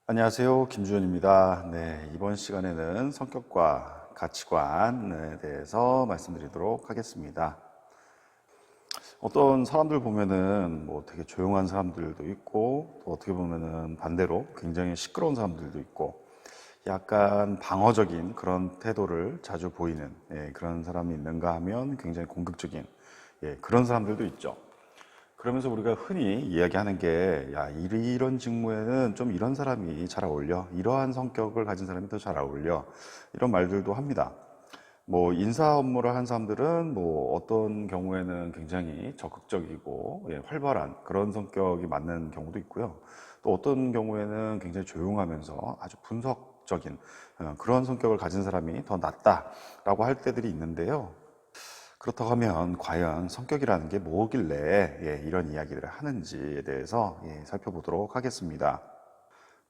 안녕하세요. 김주현입니다. 네, 이번 시간에는 성격과 가치관에 대해서 말씀드리도록 하겠습니다. 어떤 사람들 보면은 뭐 되게 조용한 사람들도 있고, 또 어떻게 보면은 반대로 굉장히 시끄러운 사람들도 있고, 약간 방어적인 그런 태도를 자주 보이는 그런 사람이 있는가 하면 굉장히 공격적인 그런 사람들도 있죠. 그러면서 우리가 흔히 이야기하는 게, 야, 이런 직무에는 좀 이런 사람이 잘 어울려. 이러한 성격을 가진 사람이 더 잘 어울려. 이런 말들도 합니다. 뭐, 인사 업무를 한 사람들은 뭐, 어떤 경우에는 굉장히 적극적이고, 활발한 그런 성격이 맞는 경우도 있고요. 또 어떤 경우에는 굉장히 조용하면서 아주 분석적인 그런 성격을 가진 사람이 더 낫다라고 할 때들이 있는데요. 그렇다고 하면 과연 성격이라는 게 뭐길래 이런 이야기를 하는지에 대해서 살펴보도록 하겠습니다.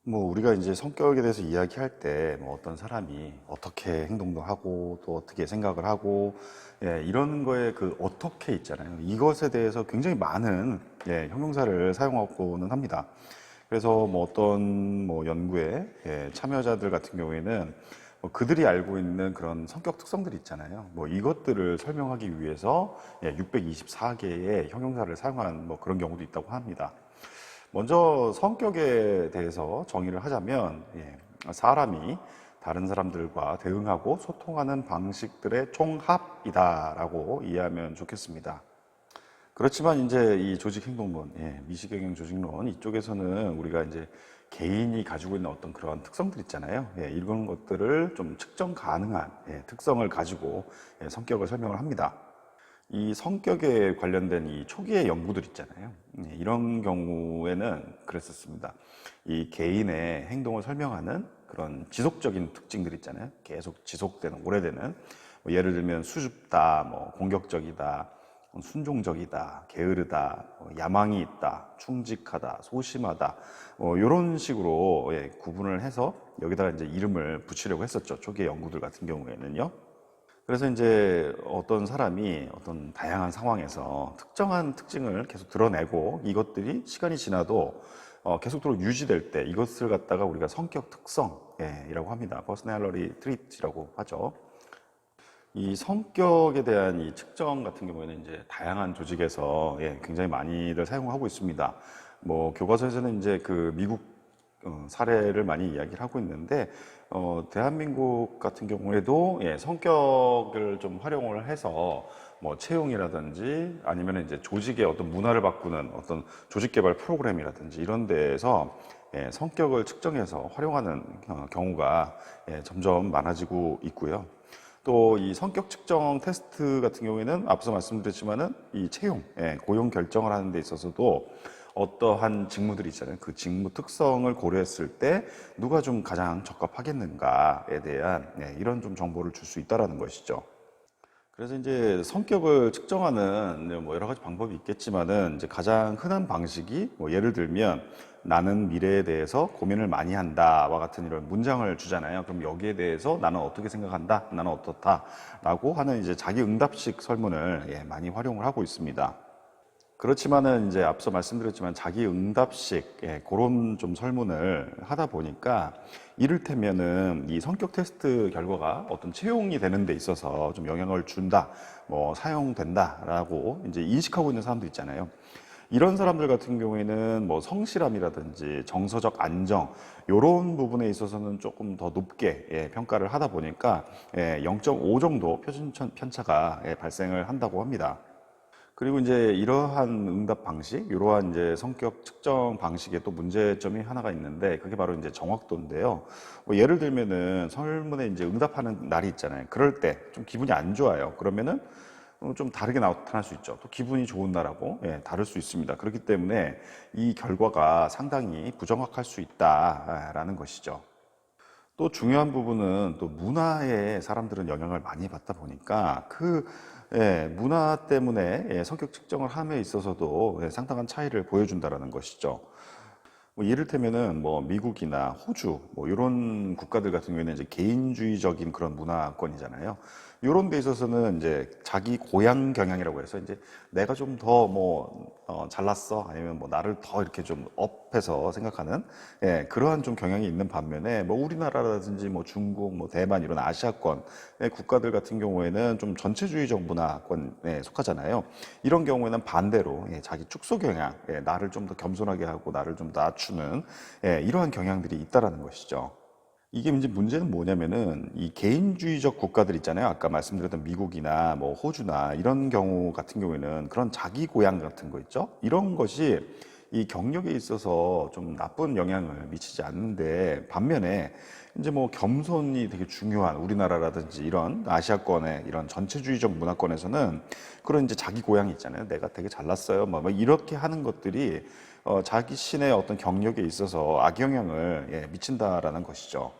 뭐 우리가 이제 성격에 대해서 이야기할 때 뭐 어떤 사람이 어떻게 행동도 하고 또 어떻게 생각을 하고 이런 거에 그 어떻게 있잖아요. 이것에 대해서 굉장히 많은 형용사를 사용하고는 합니다. 그래서 뭐 어떤 뭐 연구에 참여자들 같은 경우에는 뭐 그들이 알고 있는 그런 성격 특성들이 있잖아요. 뭐 이것들을 설명하기 위해서 624개의 형용사를 사용한 뭐 그런 경우도 있다고 합니다. 먼저 성격에 대해서 정의를 하자면 사람이 다른 사람들과 대응하고 소통하는 방식들의 총합이다라고 이해하면 좋겠습니다. 그렇지만 이제 이 조직행동론, 미시경영 조직론 이쪽에서는 우리가 이제 개인이 가지고 있는 어떤 그런 특성들 있잖아요. 이런 것들을 좀 측정 가능한 특성을 가지고 성격을 설명을 합니다. 이 성격에 관련된 이 초기의 연구들 있잖아요. 이런 경우에는 그랬었습니다. 이 개인의 행동을 설명하는 그런 지속적인 특징들 있잖아요. 계속 지속되는, 오래되는. 뭐 예를 들면 수줍다, 뭐 공격적이다, 순종적이다, 게으르다, 야망이 있다, 충직하다, 소심하다, 이런 식으로 구분을 해서 여기다가 이제 이름을 붙이려고 했었죠. 초기의 연구들 같은 경우에는요. 그래서 이제 어떤 사람이 어떤 다양한 상황에서 특정한 특징을 계속 드러내고 이것들이 시간이 지나도 계속적으로 유지될 때 이것을 갖다가 우리가 성격 특성이라고 합니다. Personality Trait이라고 하죠. 이 성격에 대한 이 측정 같은 경우에는 이제 다양한 조직에서 굉장히 많이들 사용하고 있습니다. 뭐 교과서에서는 이제 그 미국 사례를 많이 이야기를 하고 있는데 대한민국 같은 경우에도 성격을 좀 활용을 해서 뭐 채용이라든지 아니면 이제 조직의 어떤 문화를 바꾸는 어떤 조직 개발 프로그램이라든지 이런 데에서 성격을 측정해서 활용하는 경우가 점점 많아지고 있고요. 또 이 성격 측정 테스트 같은 경우에는 앞서 말씀드렸지만은 이 채용, 고용 결정을 하는 데 있어서도 어떠한 직무들이 있잖아요. 그 직무 특성을 고려했을 때 누가 좀 가장 적합하겠는가에 대한 이런 좀 정보를 줄 수 있다라는 것이죠. 그래서 이제 성격을 측정하는 뭐 여러 가지 방법이 있겠지만은 이제 가장 흔한 방식이 뭐 예를 들면 나는 미래에 대해서 고민을 많이 한다와 같은 이런 문장을 주잖아요. 그럼 여기에 대해서 나는 어떻게 생각한다, 나는 어떻다라고 하는 이제 자기 응답식 설문을 많이 활용을 하고 있습니다. 그렇지만은 이제 앞서 말씀드렸지만 자기 응답식 그런 좀 설문을 하다 보니까 이를테면은 이 성격 테스트 결과가 어떤 채용이 되는 데 있어서 좀 영향을 준다, 뭐 사용된다라고 이제 인식하고 있는 사람도 있잖아요. 이런 사람들 같은 경우에는 뭐 성실함이라든지 정서적 안정 이런 부분에 있어서는 조금 더 높게 평가를 하다 보니까 0.5 정도 표준 편차가 발생을 한다고 합니다. 그리고 이제 이러한 응답 방식, 이러한 이제 성격 측정 방식에 또 문제점이 하나가 있는데 그게 바로 이제 정확도인데요. 뭐 예를 들면은 설문에 이제 응답하는 날이 있잖아요. 그럴 때 좀 기분이 안 좋아요. 그러면은 좀 다르게 나타날 수 있죠. 또 기분이 좋은 날하고 다를 수 있습니다. 그렇기 때문에 이 결과가 상당히 부정확할 수 있다라는 것이죠. 또 중요한 부분은 또 문화에 사람들은 영향을 많이 받다 보니까 그 문화 때문에 성격 측정을 함에 있어서도 상당한 차이를 보여준다라는 것이죠. 뭐 이를테면은 뭐 미국이나 호주 뭐 이런 국가들 같은 경우에는 이제 개인주의적인 그런 문화권이잖아요. 이런 데 있어서는 이제 자기 고향 경향이라고 해서 이제 내가 좀 더 뭐 잘났어 아니면 뭐 나를 더 이렇게 좀 업해서 생각하는 그러한 좀 경향이 있는 반면에 뭐 우리나라라든지 뭐 중국, 뭐 대만 이런 아시아권의 국가들 같은 경우에는 좀 전체주의적 문화권에 속하잖아요. 이런 경우에는 반대로 자기 축소 경향, 나를 좀 더 겸손하게 하고 나를 좀 낮추는 이러한 경향들이 있다라는 것이죠. 이게 이제 문제는 뭐냐면은 이 개인주의적 국가들 있잖아요. 아까 말씀드렸던 미국이나 뭐 호주나 이런 경우 같은 경우에는 그런 자기 고향 같은 거 있죠. 이런 것이 이 경력에 있어서 좀 나쁜 영향을 미치지 않는데 반면에 이제 뭐 겸손이 되게 중요한 우리나라라든지 이런 아시아권의 이런 전체주의적 문화권에서는 그런 이제 자기 고향이 있잖아요. 내가 되게 잘났어요. 뭐 이렇게 하는 것들이 자기 신의 어떤 경력에 있어서 악영향을 미친다라는 것이죠.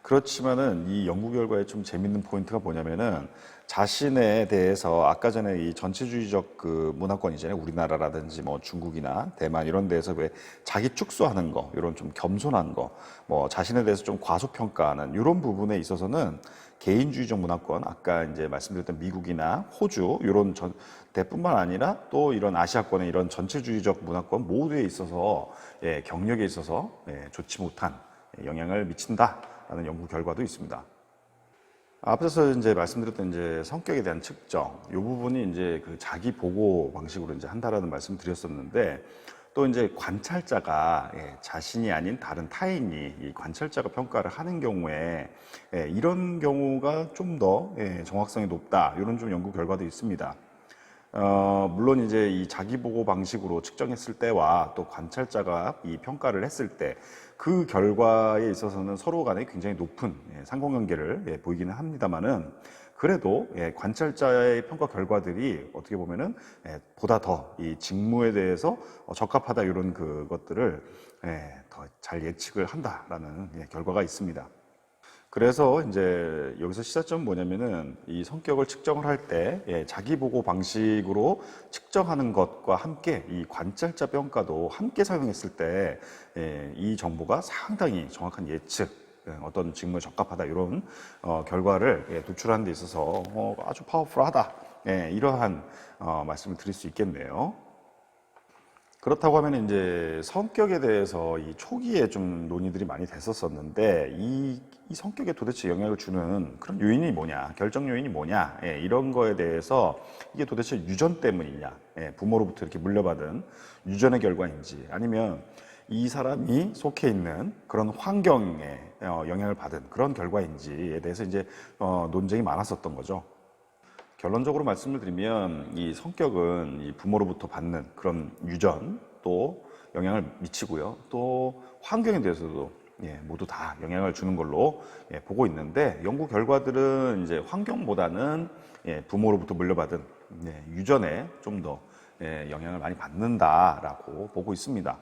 그렇지만은 이 연구 결과에 좀 재밌는 포인트가 뭐냐면은 자신에 대해서 아까 전에 이 전체주의적 그 문화권이잖아요. 우리나라라든지 뭐 중국이나 대만 이런 데에서 왜 자기 축소하는 거, 이런 좀 겸손한 거, 뭐 자신에 대해서 좀 과소평가하는 이런 부분에 있어서는 개인주의적 문화권, 아까 이제 말씀드렸던 미국이나 호주 이런 전 대뿐만 아니라 또 이런 아시아권의 이런 전체주의적 문화권 모두에 있어서 경력에 있어서 좋지 못한 영향을 미친다라는 연구 결과도 있습니다. 앞서서 이제 말씀드렸던 이제 성격에 대한 측정, 이 부분이 이제 그 자기 보고 방식으로 이제 한다라는 말씀 드렸었는데, 또 이제 관찰자가 자신이 아닌 다른 타인이 이 관찰자가 평가를 하는 경우에 이런 경우가 좀 더 정확성이 높다 이런 좀 연구 결과도 있습니다. 물론 이제 이 자기 보고 방식으로 측정했을 때와 또 관찰자가 이 평가를 했을 때 그 결과에 있어서는 서로 간에 굉장히 높은 상관관계를 보이기는 합니다만은 그래도 관찰자의 평가 결과들이 어떻게 보면은 보다 더 이 직무에 대해서 적합하다 이런 그것들을 더 잘 예측을 한다라는 결과가 있습니다. 그래서 이제 여기서 시사점은 뭐냐면은 이 성격을 측정을 할 때 자기 보고 방식으로 측정하는 것과 함께 이 관찰자 평가도 함께 사용했을 때 이 정보가 상당히 정확한 예측, 어떤 직무에 적합하다 이런 결과를 도출하는 데 있어서 아주 파워풀하다, 이러한 말씀을 드릴 수 있겠네요. 그렇다고 하면 이제 성격에 대해서 이 초기에 좀 논의들이 많이 됐었었는데 이 성격에 도대체 영향을 주는 그런 요인이 뭐냐, 결정 요인이 뭐냐, 이런 거에 대해서 이게 도대체 유전 때문이냐, 부모로부터 이렇게 물려받은 유전의 결과인지 아니면 이 사람이 속해 있는 그런 환경에 영향을 받은 그런 결과인지에 대해서 이제 논쟁이 많았었던 거죠. 결론적으로 말씀을 드리면 이 성격은 이 부모로부터 받는 그런 유전 또 영향을 미치고요. 또 환경에 대해서도 모두 다 영향을 주는 걸로 보고 있는데 연구 결과들은 이제 환경보다는 부모로부터 물려받은 유전에 좀 더 영향을 많이 받는다라고 보고 있습니다.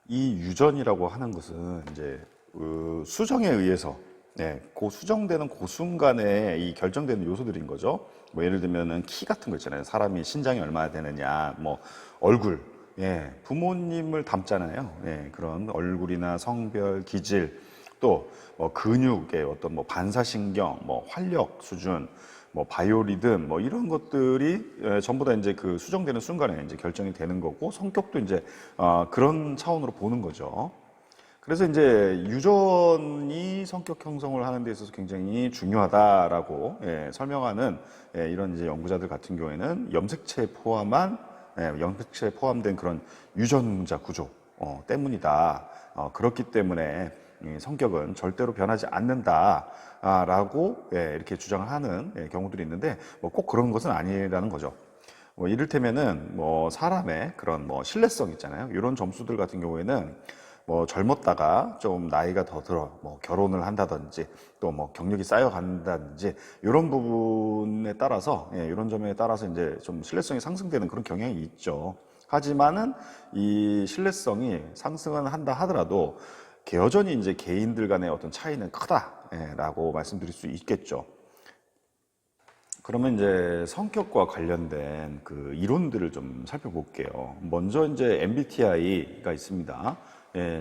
이 유전이라고 하는 것은 이제 그 수정에 의해서 그 수정되는 그 순간에 이 결정되는 요소들인 거죠. 뭐 예를 들면은 키 같은 거 있잖아요. 사람이 신장이 얼마나 되느냐, 뭐 얼굴, 부모님을 닮잖아요. 그런 얼굴이나 성별, 기질, 또 뭐 근육의 어떤 뭐 반사신경, 뭐 활력 수준, 뭐 바이오리듬, 뭐 이런 것들이 전부 다 이제 그 수정되는 순간에 이제 결정이 되는 거고 성격도 이제 그런 차원으로 보는 거죠. 그래서 이제 유전이 성격 형성을 하는 데 있어서 굉장히 중요하다라고 설명하는 이런 이제 연구자들 같은 경우에는 염색체에 포함한 염색체에 포함된 그런 유전자 구조 때문이다. 그렇기 때문에 이 성격은 절대로 변하지 않는다라고 이렇게 주장을 하는 경우들이 있는데 뭐 꼭 그런 것은 아니라는 거죠. 뭐 이를테면은 뭐 사람의 그런 뭐 신뢰성 있잖아요. 이런 점수들 같은 경우에는 뭐 젊었다가 좀 나이가 더 들어 뭐 결혼을 한다든지 또 뭐 경력이 쌓여 간다든지 이런 부분에 따라서 이런 점에 따라서 이제 좀 신뢰성이 상승되는 그런 경향이 있죠. 하지만은 이 신뢰성이 상승은 한다 하더라도 여전히 이제 개인들 간의 어떤 차이는 크다라고 말씀드릴 수 있겠죠. 그러면 이제 성격과 관련된 그 이론들을 좀 살펴볼게요. 먼저 이제 MBTI가 있습니다.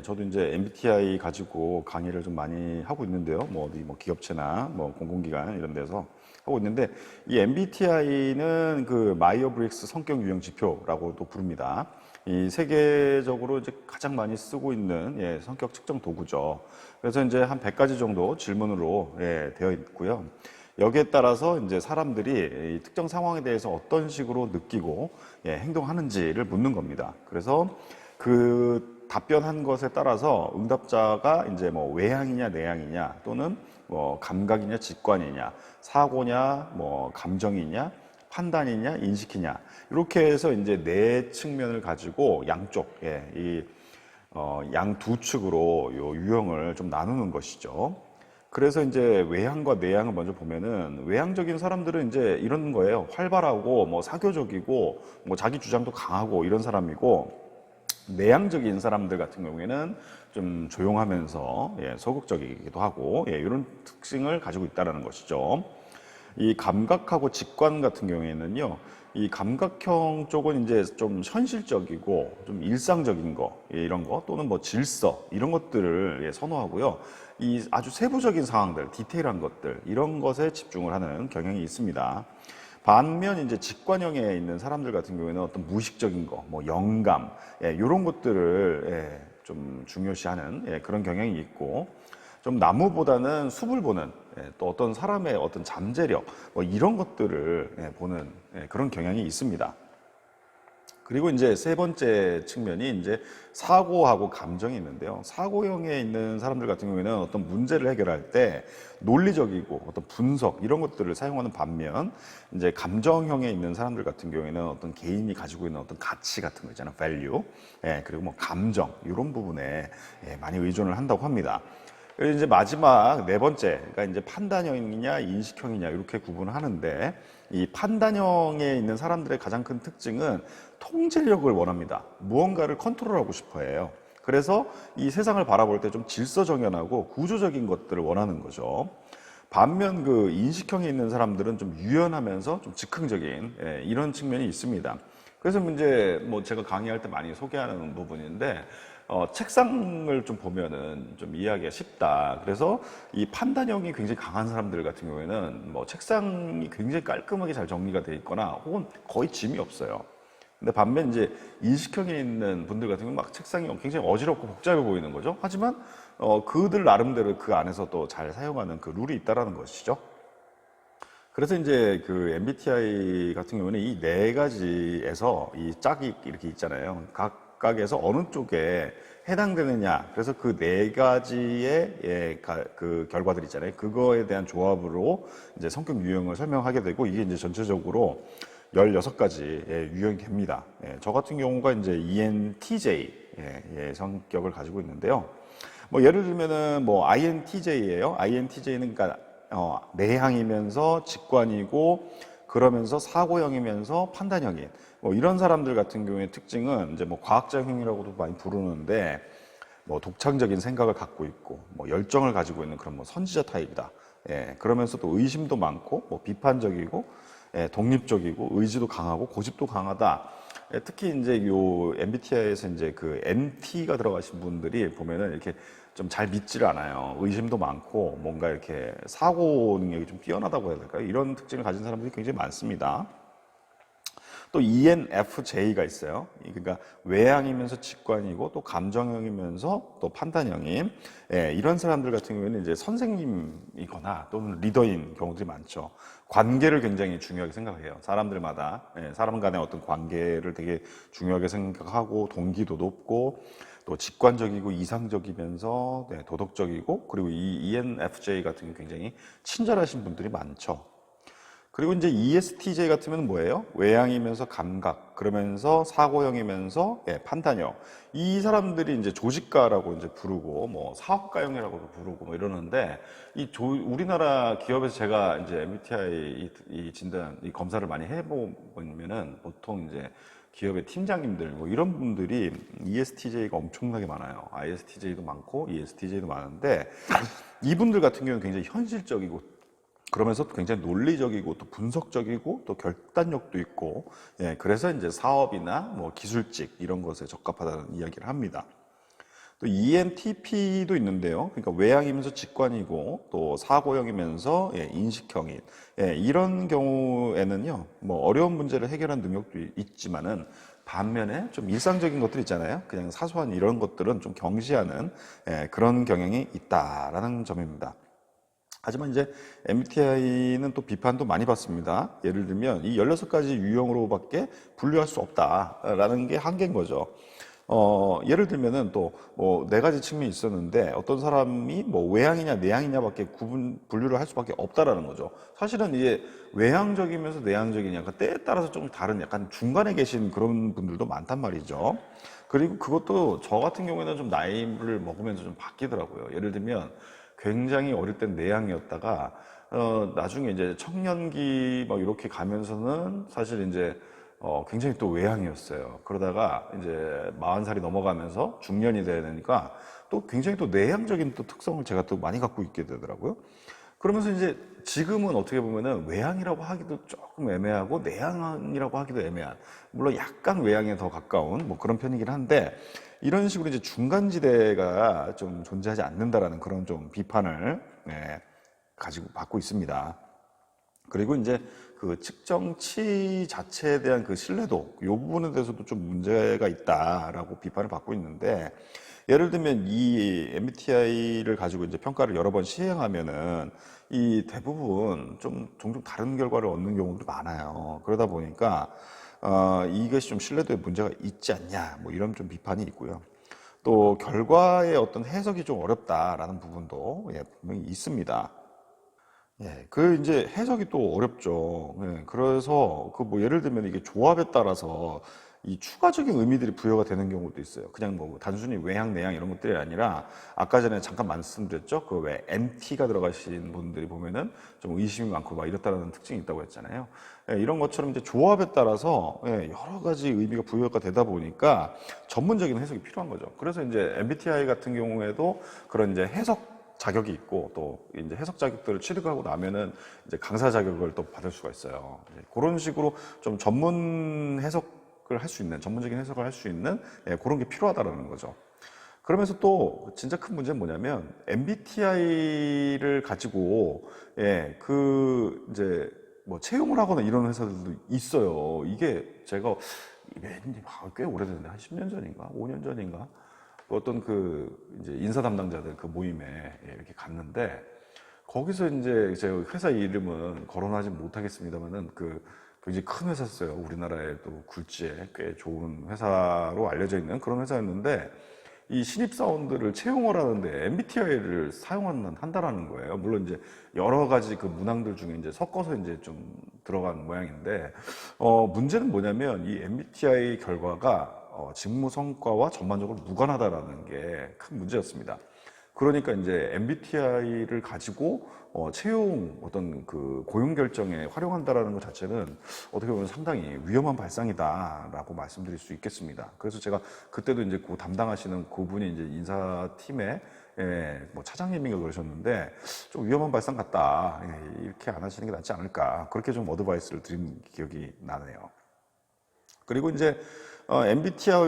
저도 이제 MBTI 가지고 강의를 좀 많이 하고 있는데요. 뭐 어디 뭐 기업체나 뭐 공공기관 이런 데서 하고 있는데, 이 MBTI는 그 마이어브릭스 성격 유형 지표라고도 부릅니다. 이 세계적으로 이제 가장 많이 쓰고 있는 성격 측정 도구죠. 그래서 이제 한 100가지 정도 질문으로 되어 있고요. 여기에 따라서 이제 사람들이 이 특정 상황에 대해서 어떤 식으로 느끼고 행동하는지를 묻는 겁니다. 그래서 그 답변한 것에 따라서 응답자가 이제 뭐 외향이냐 내향이냐, 또는 뭐 감각이냐 직관이냐, 사고냐 뭐 감정이냐, 판단이냐 인식이냐, 이렇게 해서 이제 네 측면을 가지고 양쪽 양 두 축으로 요 유형을 좀 나누는 것이죠. 그래서 이제 외향과 내향을 먼저 보면은, 외향적인 사람들은 이제 이런 거예요. 활발하고 뭐 사교적이고 뭐 자기 주장도 강하고 이런 사람이고, 내향적인 사람들 같은 경우에는 좀 조용하면서 소극적이기도 하고 이런 특징을 가지고 있다는 것이죠. 이 감각하고 직관 같은 경우에는요, 이 감각형 쪽은 이제 좀 현실적이고 좀 일상적인 거, 이런 거, 또는 뭐 질서 이런 것들을 선호하고요. 이 아주 세부적인 상황들, 디테일한 것들, 이런 것에 집중을 하는 경향이 있습니다. 반면 이제 직관형에 있는 사람들 같은 경우에는 어떤 무의식적인 거, 뭐 영감, 이런 것들을 좀 중요시하는 그런 경향이 있고, 좀 나무보다는 숲을 보는, 또 어떤 사람의 어떤 잠재력, 뭐 이런 것들을 보는 그런 경향이 있습니다. 그리고 이제 세 번째 측면이 이제 사고하고 감정이 있는데요. 사고형에 있는 사람들 같은 경우에는 어떤 문제를 해결할 때 논리적이고 어떤 분석 이런 것들을 사용하는 반면, 이제 감정형에 있는 사람들 같은 경우에는 어떤 개인이 가지고 있는 어떤 가치 같은 거 있잖아요. value. 그리고 뭐 감정 이런 부분에 많이 의존을 한다고 합니다. 그리고 이제 마지막 네 번째가 이제 판단형이냐 인식형이냐 이렇게 구분을 하는데, 이 판단형에 있는 사람들의 가장 큰 특징은 통제력을 원합니다. 무언가를 컨트롤하고 싶어 해요. 그래서 이 세상을 바라볼 때 좀 질서정연하고 구조적인 것들을 원하는 거죠. 반면 그 인식형에 있는 사람들은 좀 유연하면서 좀 즉흥적인 이런 측면이 있습니다. 그래서 이제 뭐 제가 강의할 때 많이 소개하는 부분인데, 책상을 좀 보면은 좀 이해하기가 쉽다. 그래서 이 판단력이 굉장히 강한 사람들 같은 경우에는 뭐 책상이 굉장히 깔끔하게 잘 정리가 돼 있거나 혹은 거의 짐이 없어요. 근데 반면 이제 인식형에 있는 분들 같은 경우는 막 책상이 굉장히 어지럽고 복잡해 보이는 거죠. 하지만 그들 나름대로 그 안에서 또 잘 사용하는 그 룰이 있다라는 것이죠. 그래서 이제 그 MBTI 같은 경우는 이 네 가지에서 이 짝이 이렇게 있잖아요. 각각에서 어느 쪽에 해당되느냐. 그래서 그 네 가지의 그 결과들 있잖아요. 그거에 대한 조합으로 이제 성격 유형을 설명하게 되고, 이게 이제 전체적으로 16가지 유형이 됩니다. 저 같은 경우가 이제 ENTJ 성격을 가지고 있는데요. 뭐 예를 들면은 뭐 INTJ예요. INTJ는 그러니까 내향이면서 직관이고, 그러면서 사고형이면서 판단형인 뭐 이런 사람들 같은 경우의 특징은 이제 뭐 과학자형이라고도 많이 부르는데, 뭐 독창적인 생각을 갖고 있고 뭐 열정을 가지고 있는 그런 뭐 선지자 타입이다. 그러면서 또 의심도 많고 뭐 비판적이고 독립적이고 의지도 강하고 고집도 강하다. 특히 이제 요 MBTI에서 이제 그 NT가 들어가신 분들이 보면은 이렇게 좀 잘 믿질 않아요. 의심도 많고 뭔가 이렇게 사고 능력이 좀 뛰어나다고 해야 될까요? 이런 특징을 가진 사람들이 굉장히 많습니다. 또 ENFJ가 있어요. 그러니까 외향이면서 직관이고 또 감정형이면서 또 판단형인 이런 사람들 같은 경우에는 이제 선생님이거나 또는 리더인 경우들이 많죠. 관계를 굉장히 중요하게 생각해요. 사람들마다 사람 간의 어떤 관계를 되게 중요하게 생각하고, 동기도 높고 또 직관적이고 이상적이면서 도덕적이고, 그리고 이 ENFJ 같은 경우 굉장히 친절하신 분들이 많죠. 그리고 이제 ESTJ 같으면 뭐예요? 외향이면서 감각, 그러면서 사고형이면서 판단형. 이 사람들이 이제 조직가라고 이제 부르고, 뭐 사업가형이라고도 부르고 뭐 이러는데, 우리나라 기업에서 제가 이제 MBTI 이 진단, 이 검사를 많이 해보면은 보통 이제 기업의 팀장님들 뭐 이런 분들이 ESTJ가 엄청나게 많아요. ISTJ도 많고 ESTJ도 많은데, 이분들 같은 경우는 굉장히 현실적이고 그러면서 굉장히 논리적이고 또 분석적이고 또 결단력도 있고, 그래서 이제 사업이나 뭐 기술직 이런 것에 적합하다는 이야기를 합니다. 또 ENTP도 있는데요. 그러니까 외향이면서 직관이고 또 사고형이면서 인식형인 이런 경우에는요. 뭐 어려운 문제를 해결한 능력도 있지만은 반면에 좀 일상적인 것들 있잖아요. 그냥 사소한 이런 것들은 좀 경시하는 그런 경향이 있다라는 점입니다. 하지만 이제 MBTI는 또 비판도 많이 받습니다. 예를 들면 이 16가지 유형으로밖에 분류할 수 없다라는 게 한계인 거죠. 예를 들면은 또 뭐 네 가지 측면이 있었는데 어떤 사람이 뭐 외향이냐 내향이냐밖에 분류를 할 수밖에 없다라는 거죠. 사실은 이제 외향적이면서 내향적인 약간 때에 따라서 좀 다른 약간 중간에 계신 그런 분들도 많단 말이죠. 그리고 그것도 저 같은 경우에는 좀 나이를 먹으면서 좀 바뀌더라고요. 예를 들면 굉장히 어릴 땐 내향이었다가 나중에 이제 청년기 막 이렇게 가면서는 사실 이제 굉장히 또 외향이었어요. 그러다가 이제 40살이 넘어가면서 중년이 되니까 또 굉장히 또 내향적인 또 특성을 제가 또 많이 갖고 있게 되더라고요. 그러면서 이제 지금은 어떻게 보면은 외향이라고 하기도 조금 애매하고 내향이라고 하기도 애매한, 물론 약간 외향에 더 가까운 뭐 그런 편이긴 한데, 이런 식으로 이제 중간지대가 좀 존재하지 않는다라는 그런 좀 비판을 가지고 받고 있습니다. 그리고 이제 그 측정치 자체에 대한 그 신뢰도, 이 부분에 대해서도 좀 문제가 있다라고 비판을 받고 있는데, 예를 들면 이 MBTI를 가지고 이제 평가를 여러 번 시행하면은 이 대부분 좀 종종 다른 결과를 얻는 경우도 많아요. 그러다 보니까 이것이 좀 신뢰도에 문제가 있지 않냐, 뭐 이런 좀 비판이 있고요. 또 결과의 어떤 해석이 좀 어렵다라는 부분도 분명히 있습니다. 그 이제 해석이 또 어렵죠. 그래서 그 뭐 예를 들면 이게 조합에 따라서 이 추가적인 의미들이 부여가 되는 경우도 있어요. 그냥 뭐 단순히 외향, 내향 이런 것들이 아니라 아까 전에 잠깐 말씀드렸죠. 그 왜 MT가 들어가신 분들이 보면은 좀 의심이 많고 막 이렇다라는 특징이 있다고 했잖아요. 이런 것처럼 이제 조합에 따라서 여러 가지 의미가 부여가 되다 보니까 전문적인 해석이 필요한 거죠. 그래서 이제 MBTI 같은 경우에도 그런 이제 해석 자격이 있고 또 이제 해석 자격들을 취득하고 나면은 이제 강사 자격을 또 받을 수가 있어요. 그런 식으로 좀 전문 해석을 할 수 있는, 전문적인 해석을 할 수 있는 그런 게 필요하다라는 거죠. 그러면서 또 진짜 큰 문제는 뭐냐면 MBTI를 가지고 그 이제 뭐 채용을 하거나 이런 회사들도 있어요. 이게 제가 꽤 오래됐는데 한 10년 전인가 5년 전인가 어떤 그 이제 인사 담당자들 그 모임에 이렇게 갔는데 거기서 이제 제 회사 이름은 거론하지 못하겠습니다만은 그 굉장히 큰 회사였어요. 우리나라에도 굴지에 꽤 좋은 회사로 알려져 있는 그런 회사였는데 이 신입사원들을 채용을 하는데 MBTI를 한다라는 거예요. 물론 이제 여러 가지 그 문항들 중에 이제 섞어서 이제 좀 들어간 모양인데, 문제는 뭐냐면 이 MBTI 결과가 직무 성과와 전반적으로 무관하다라는 게 큰 문제였습니다. 그러니까 이제 MBTI를 가지고 채용 어떤 그 고용 결정에 활용한다라는 것 자체는 어떻게 보면 상당히 위험한 발상이다라고 말씀드릴 수 있겠습니다. 그래서 제가 그때도 이제 그 담당하시는 그분이 이제 인사팀에 뭐 차장님인가 그러셨는데 좀 위험한 발상 같다. 이렇게 안 하시는 게 낫지 않을까. 그렇게 좀 어드바이스를 드린 기억이 나네요. 그리고 이제 MBTI보다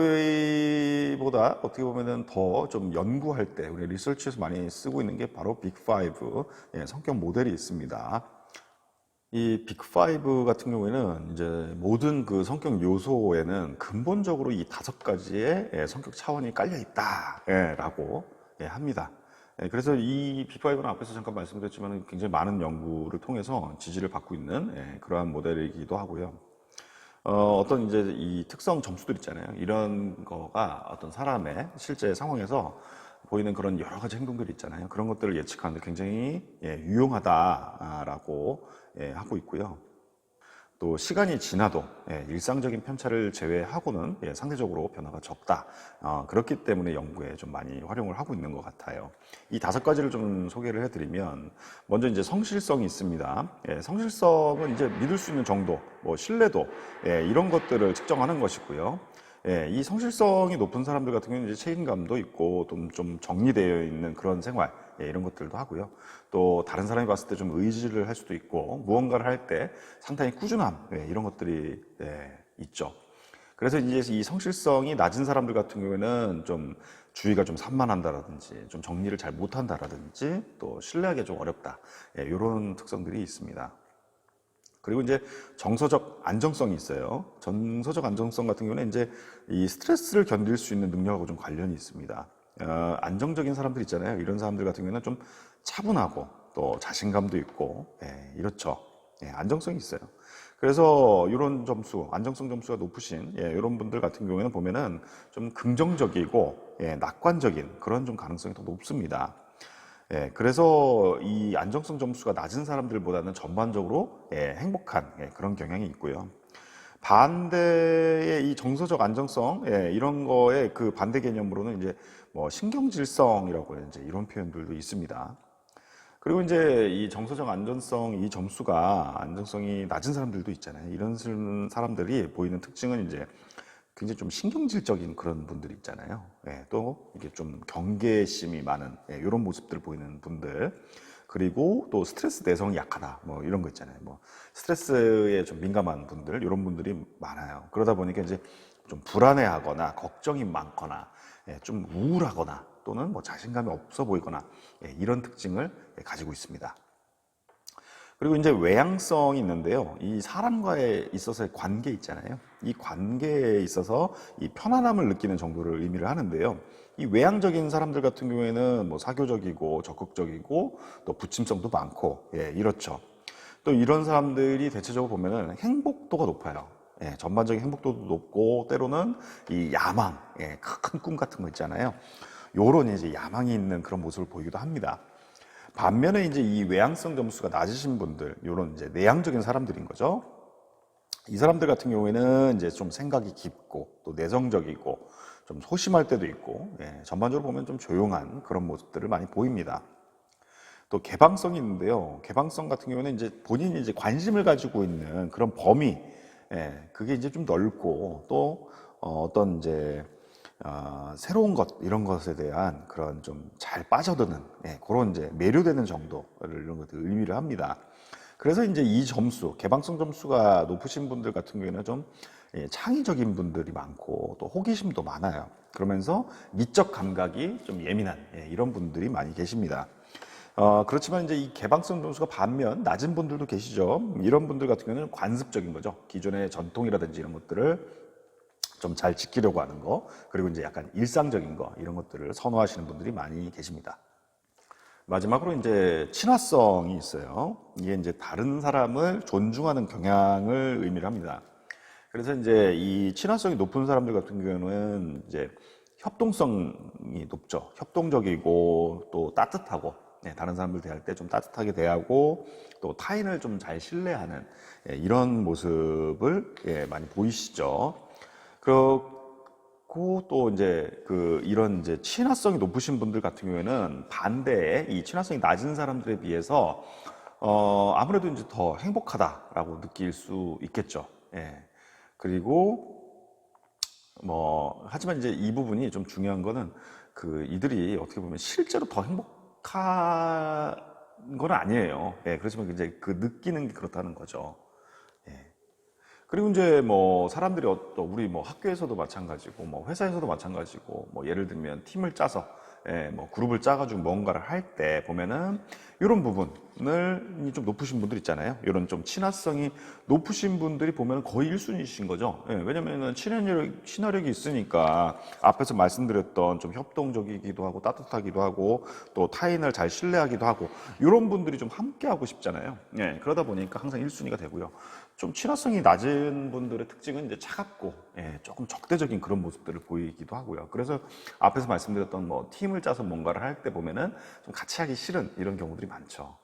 어떻게 보면은 더 좀 연구할 때 우리 리서치에서 많이 쓰고 있는 게 바로 빅5 성격 모델이 있습니다. 이 빅5 같은 경우에는 이제 모든 그 성격 요소에는 근본적으로 이 5가지의 성격 차원이 깔려 있다라고 합니다. 그래서 이 빅5는 앞에서 잠깐 말씀드렸지만 굉장히 많은 연구를 통해서 지지를 받고 있는 그러한 모델이기도 하고요. 어떤 이제 이 특성 점수들 있잖아요. 이런 거가 어떤 사람의 실제 상황에서 보이는 그런 여러 가지 행동들이 있잖아요. 그런 것들을 예측하는데 굉장히 유용하다라고 하고 있고요. 또 시간이 지나도 일상적인 편차를 제외하고는 상대적으로 변화가 적다. 그렇기 때문에 연구에 좀 많이 활용을 하고 있는 것 같아요. 이 5가지를 좀 소개를 해드리면 먼저 이제 성실성이 있습니다. 성실성은 이제 믿을 수 있는 정도, 뭐 신뢰도 이런 것들을 측정하는 것이고요. 이 성실성이 높은 사람들 같은 경우는 이제 책임감도 있고 좀 정리되어 있는 그런 생활 이런 것들도 하고요. 또 다른 사람이 봤을 때 좀 의지를 할 수도 있고 무언가를 할 때 상당히 꾸준함 이런 것들이 있죠. 그래서 이제 이 성실성이 낮은 사람들 같은 경우에는 좀 주의가 좀 산만한다라든지 좀 정리를 잘 못한다라든지 또 신뢰하기 좀 어렵다. 이런 특성들이 있습니다. 그리고 이제 정서적 안정성이 있어요. 정서적 안정성 같은 경우는 이제 이 스트레스를 견딜 수 있는 능력하고 좀 관련이 있습니다. 안정적인 사람들 있잖아요. 이런 사람들 같은 경우는 좀 차분하고 또 자신감도 있고, 이렇죠. 안정성이 있어요. 그래서 이런 점수, 안정성 점수가 높으신 이런 분들 같은 경우에는 보면은 좀 긍정적이고 낙관적인 그런 좀 가능성이 더 높습니다. 그래서 이 안정성 점수가 낮은 사람들보다는 전반적으로 행복한 그런 경향이 있고요. 반대의 이 정서적 안정성 이런 거에 그 반대 개념으로는 이제 뭐 신경질성이라고 이제 이런 표현들도 있습니다. 그리고 이제 이 정서적 안전성 이 점수가 안정성이 낮은 사람들도 있잖아요. 이런 사람들이 보이는 특징은 이제 굉장히 좀 신경질적인 그런 분들이 있잖아요. 또 이게 좀 경계심이 많은 이런 모습들을 보이는 분들. 그리고 또 스트레스 내성이 약하다. 뭐 이런 거 있잖아요. 뭐 스트레스에 좀 민감한 분들, 이런 분들이 많아요. 그러다 보니까 이제 좀 불안해하거나 걱정이 많거나 좀 우울하거나 또는 뭐 자신감이 없어 보이거나 이런 특징을 가지고 있습니다. 그리고 이제 외향성이 있는데요. 이 사람과에 있어서의 관계 있잖아요. 이 관계에 있어서 이 편안함을 느끼는 정도를 의미를 하는데요. 이 외향적인 사람들 같은 경우에는 뭐 사교적이고 적극적이고 또 부침성도 많고 이렇죠. 또 이런 사람들이 대체적으로 보면은 행복도가 높아요. 전반적인 행복도도 높고 때로는 이 야망, 큰 꿈 같은 거 있잖아요. 요런 이제 야망이 있는 그런 모습을 보이기도 합니다. 반면에 이제 이 외향성 점수가 낮으신 분들, 요런 이제 내향적인 사람들인 거죠. 이 사람들 같은 경우에는 이제 좀 생각이 깊고 또 내성적이고 좀 소심할 때도 있고 전반적으로 보면 좀 조용한 그런 모습들을 많이 보입니다. 또 개방성이 있는데요. 개방성 같은 경우는 이제 본인이 이제 관심을 가지고 있는 그런 범위, 그게 이제 좀 넓고 또 어떤 이제 새로운 것 이런 것에 대한 그런 좀 잘 빠져드는 그런 이제 매료되는 정도를 이런 것들 의미를 합니다. 그래서 이제 이 점수, 개방성 점수가 높으신 분들 같은 경우에는 좀 창의적인 분들이 많고 또 호기심도 많아요. 그러면서 미적 감각이 좀 예민한 이런 분들이 많이 계십니다. 그렇지만 이제 이 개방성 점수가 반면 낮은 분들도 계시죠. 이런 분들 같은 경우는 관습적인 거죠. 기존의 전통이라든지 이런 것들을 좀 잘 지키려고 하는 거, 그리고 이제 약간 일상적인 거, 이런 것들을 선호하시는 분들이 많이 계십니다. 마지막으로 이제 친화성이 있어요. 이게 이제 다른 사람을 존중하는 경향을 의미를 합니다. 그래서 이제 이 친화성이 높은 사람들 같은 경우는 이제 협동성이 높죠. 협동적이고 또 따뜻하고, 다른 사람들 대할 때 좀 따뜻하게 대하고 또 타인을 좀 잘 신뢰하는 이런 모습을 많이 보이시죠. 그렇고 또 이제 이런 이제 친화성이 높으신 분들 같은 경우에는 반대에 이 친화성이 낮은 사람들에 비해서 아무래도 이제 더 행복하다라고 느낄 수 있겠죠. 그리고 뭐 하지만 이제 이 부분이 좀 중요한 거는 이들이 어떻게 보면 실제로 더 행복한 건 아니에요. 그렇지만 이제 느끼는 게 그렇다는 거죠. 그리고 이제 뭐 사람들이 우리 뭐 학교에서도 마찬가지고 뭐 회사에서도 마찬가지고 뭐 예를 들면 팀을 짜서 뭐 그룹을 짜가지고 뭔가를 할 때 보면은 이런 부분을 좀 높으신 분들 있잖아요. 이런 좀 친화성이 높으신 분들이 보면 거의 1순위신 거죠. 왜냐면은 친화력이 있으니까 앞에서 말씀드렸던 좀 협동적이기도 하고 따뜻하기도 하고 또 타인을 잘 신뢰하기도 하고 이런 분들이 좀 함께 하고 싶잖아요. 그러다 보니까 항상 1순위가 되고요. 좀 친화성이 낮은 분들의 특징은 이제 차갑고 조금 적대적인 그런 모습들을 보이기도 하고요. 그래서 앞에서 말씀드렸던 뭐 팀을 짜서 뭔가를 할 때 보면은 좀 같이 하기 싫은 이런 경우들이 많죠.